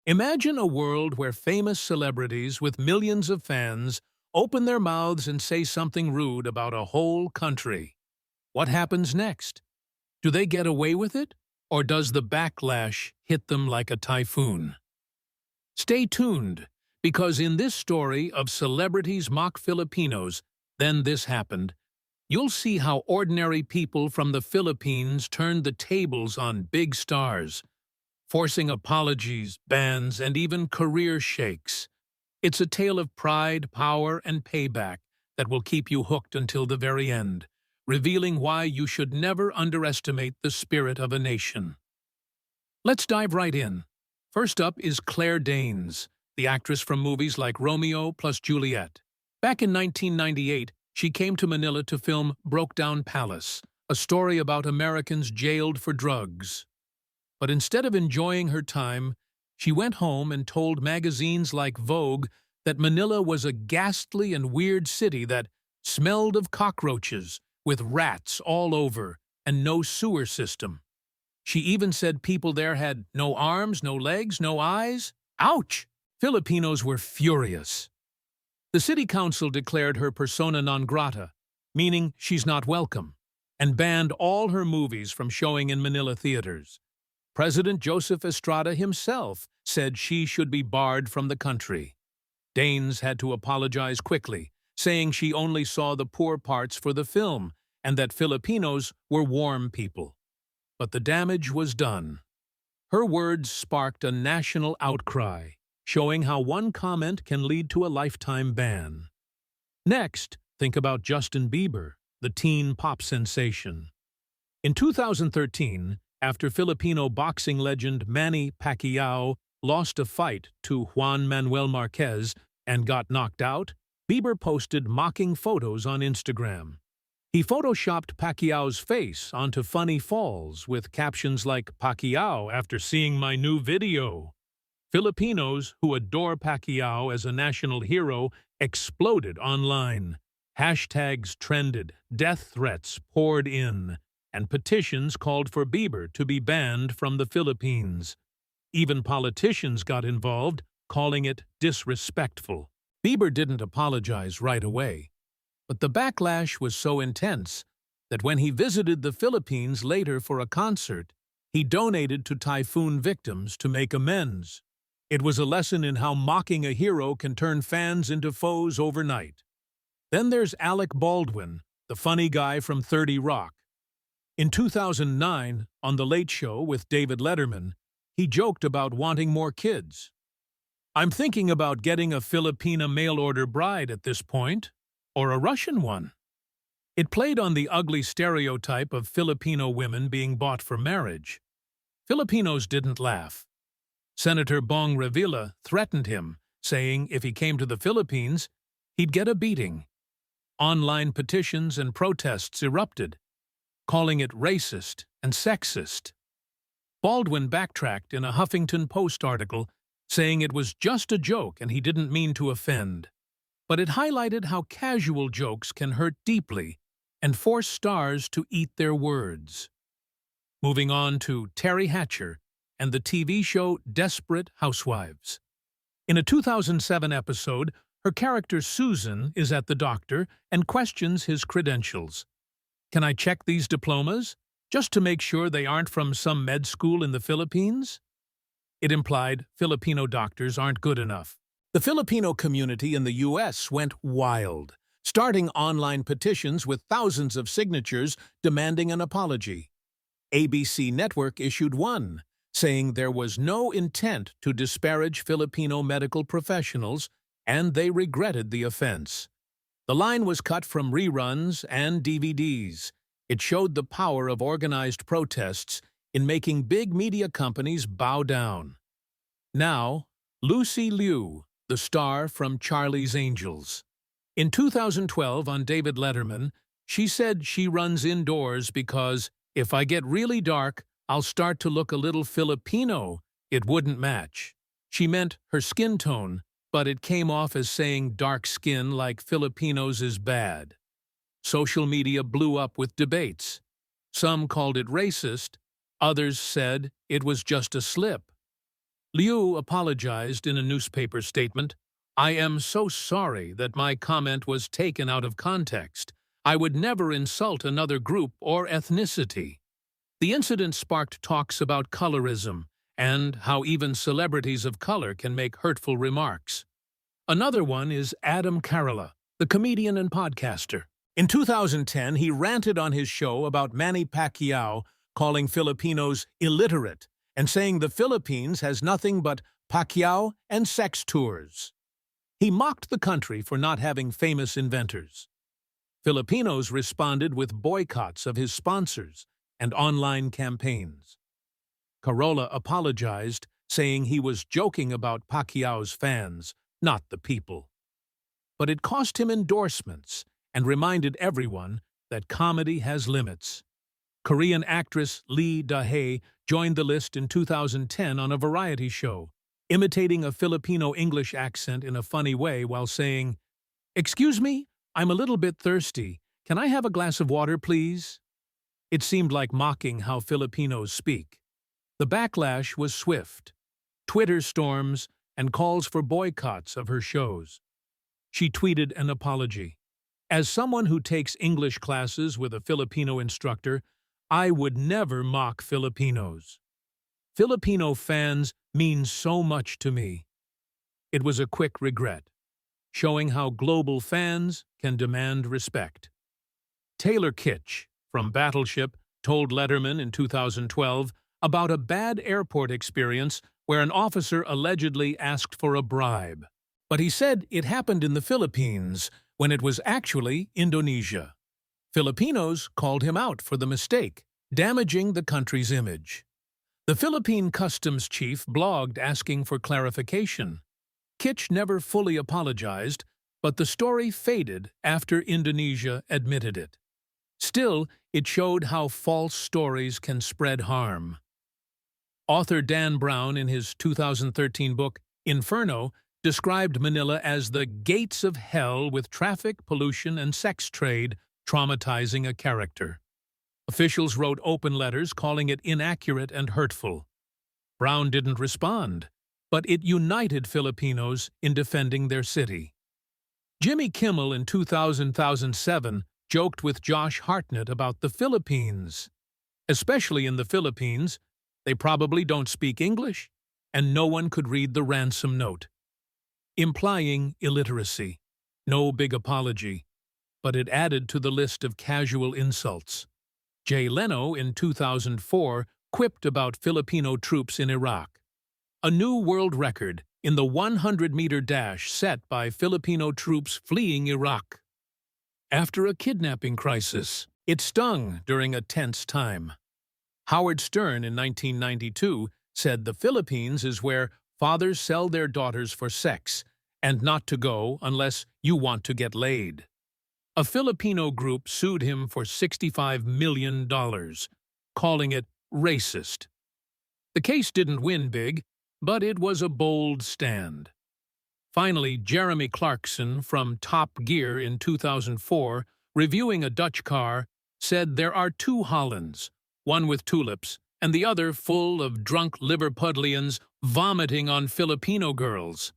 Imagine a world where famous celebrities with millions of fans open their mouths and say something rude about a whole country. What happens next? Do they get away with it? Or does the backlash hit them like a typhoon? Stay tuned, because in this story of celebrities mock Filipinos, then this happened, you'll see how ordinary people from the Philippines turned the tables on big stars, forcing apologies, bans, and even career shakes. It's a tale of pride, power, and payback that will keep you hooked until the very end, revealing why you should never underestimate the spirit of a nation. Let's dive right in. First up is Claire Danes, the actress from movies like Romeo plus Juliet. Back in 1998, she came to Manila to film Broke Down Palace, a story about Americans jailed for drugs. But instead of enjoying her time, she went home and told magazines like Vogue that Manila was a ghastly and weird city that smelled of cockroaches, with rats all over, and no sewer system. She even said people there had no arms, no legs, no eyes. Ouch! Filipinos were furious. The city council declared her persona non grata, meaning she's not welcome, and banned all her movies from showing in Manila theaters. President Joseph Estrada himself said she should be barred from the country. Danes had to apologize quickly, saying she only saw the poor parts for the film and that Filipinos were warm people. But the damage was done. Her words sparked a national outcry, showing how one comment can lead to a lifetime ban. Next, think about Justin Bieber, the teen pop sensation. In 2013, after Filipino boxing legend Manny Pacquiao lost a fight to Juan Manuel Marquez and got knocked out, Bieber posted mocking photos on Instagram. He photoshopped Pacquiao's face onto funny falls with captions like, "Pacquiao after seeing my new video." Filipinos, who adore Pacquiao as a national hero, exploded online. Hashtags trended, death threats poured in, and petitions called for Bieber to be banned from the Philippines. Even politicians got involved, calling it disrespectful. Bieber didn't apologize right away, but the backlash was so intense that when he visited the Philippines later for a concert, he donated to typhoon victims to make amends. It was a lesson in how mocking a hero can turn fans into foes overnight. Then there's Alec Baldwin, the funny guy from 30 Rock. In 2009, on The Late Show with David Letterman, he joked about wanting more kids. "I'm thinking about getting a Filipina mail-order bride at this point, or a Russian one." It played on the ugly stereotype of Filipino women being bought for marriage. Filipinos didn't laugh. Senator Bong Revilla threatened him, saying if he came to the Philippines, he'd get a beating. Online petitions and protests erupted, calling it racist and sexist. Baldwin backtracked in a Huffington Post article, saying it was just a joke and he didn't mean to offend. But it highlighted how casual jokes can hurt deeply and force stars to eat their words. Moving on to Terry Hatcher and the TV show Desperate Housewives. In a 2007 episode, her character Susan is at the doctor and questions his credentials. "Can I check these diplomas, just to make sure they aren't from some med school in the Philippines?" It implied Filipino doctors aren't good enough. The Filipino community in the U.S. went wild, starting online petitions with thousands of signatures demanding an apology. ABC Network issued one, saying there was no intent to disparage Filipino medical professionals, and they regretted the offense. The line was cut from reruns and DVDs. It showed the power of organized protests in making big media companies bow down. Now, Lucy Liu, the star from Charlie's Angels. In 2012 on David Letterman, she said she runs indoors because, "If I get really dark, I'll start to look a little Filipino. It wouldn't match." She meant her skin tone, but it came off as saying dark skin like Filipinos is bad. Social media blew up with debates. Some called it racist, others said it was just a slip. Liu apologized in a newspaper statement. "I am so sorry that my comment was taken out of context. I would never insult another group or ethnicity." The incident sparked talks about colorism and how even celebrities of color can make hurtful remarks. Another one is Adam Carolla, the comedian and podcaster. In 2010, he ranted on his show about Manny Pacquiao calling Filipinos illiterate and saying the Philippines has nothing but Pacquiao and sex tours. He mocked the country for not having famous inventors. Filipinos responded with boycotts of his sponsors and online campaigns. Carolla apologized, saying he was joking about Pacquiao's fans, not the people. But it cost him endorsements and reminded everyone that comedy has limits. Korean actress Lee Da-hae joined the list in 2010 on a variety show, imitating a Filipino English accent in a funny way while saying, "Excuse me, I'm a little bit thirsty. Can I have a glass of water, please?" It seemed like mocking how Filipinos speak. The backlash was swift. Twitter storms and calls for boycotts of her shows. She tweeted an apology. "As someone who takes English classes with a Filipino instructor, I would never mock Filipinos. Filipino fans mean so much to me." It was a quick regret, showing how global fans can demand respect. Taylor Kitsch from Battleship told Letterman in 2012 about a bad airport experience where an officer allegedly asked for a bribe. But he said it happened in the Philippines when it was actually Indonesia. Filipinos called him out for the mistake, damaging the country's image. The Philippine customs chief blogged asking for clarification. Kitsch never fully apologized, but the story faded after Indonesia admitted it. Still, it showed how false stories can spread harm. Author Dan Brown, in his 2013 book, Inferno, described Manila as the gates of hell with traffic, pollution, and sex trade, traumatizing a character. Officials wrote open letters calling it inaccurate and hurtful. Brown didn't respond, but it united Filipinos in defending their city. Jimmy Kimmel in 2007 joked with Josh Hartnett about the Philippines. Especially in the Philippines, they probably don't speak English, and no one could read the ransom note, implying illiteracy. No big apology, but it added to the list of casual insults. Jay Leno in 2004 quipped about Filipino troops in Iraq. A new world record in the 100-meter dash set by Filipino troops fleeing Iraq. After a kidnapping crisis, it stung during a tense time. Howard Stern in 1992 said the Philippines is where fathers sell their daughters for sex and not to go unless you want to get laid. A Filipino group sued him for $65 million, calling it racist. The case didn't win big, but it was a bold stand. Finally, Jeremy Clarkson from Top Gear in 2004, reviewing a Dutch car, said there are two Hollands, one with tulips and the other full of drunk Liverpudlians vomiting on Filipino girls.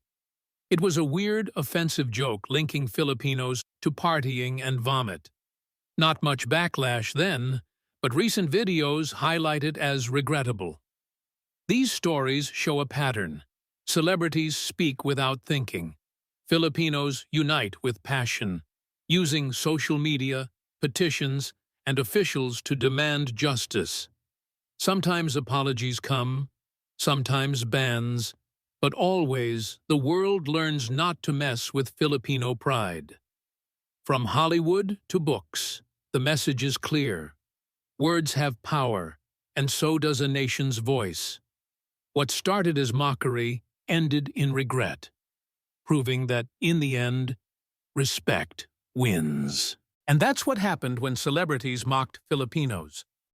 It was a weird, offensive joke linking Filipinos to partying and vomit. Not much backlash then, but recent videos highlight it as regrettable. These stories show a pattern. Celebrities speak without thinking. Filipinos unite with passion, using social media, petitions, and officials to demand justice. Sometimes apologies come, sometimes bans, but always the world learns not to mess with Filipino pride. From Hollywood to books, the message is clear. Words have power, and so does a nation's voice. What started as mockery ended in regret, proving that, in the end, respect wins. And that's what happened when celebrities mocked Filipinos.